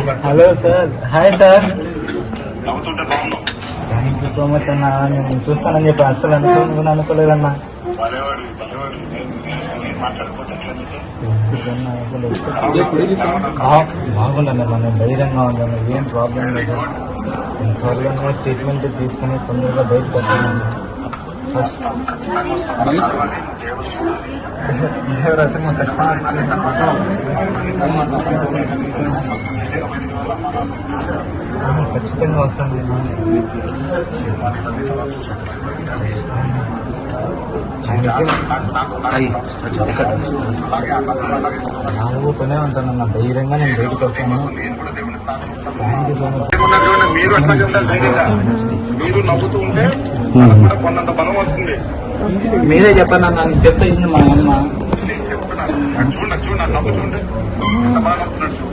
Hello sir, hi sir. Thank you so much అన్న. నేను చూస్తానని చెప్పి అస్సలు అనుకోలేదన్నా. బాగుండండి మనం ధైర్యంగా ఉండండి, ఏం ప్రాబ్లం లేదు. త్వరగానే ట్రీట్మెంట్ తీసుకుని తొందరగా బయటకు వచ్చానండి. దేవరాశి ఖచ్చితంగా వస్తుంది. నాలుగుతూనే ఉంటాను అన్న, ధైర్యంగా నేను బయటకు వస్తాను. Thank you so much. మీరు అట్లాగే ఉండాలి ధైర్యంగా. మీరు నవ్వుతూ ఉంటే కొన్నంత బలం వస్తుంది. మీరే చెప్పండి అన్న, నేను చెప్తే మా అమ్మ. నేను చెప్తున్నాను, చూడండి నవ్వు చూడండి ఎంత బాగా నవ్వుతున్నాడు.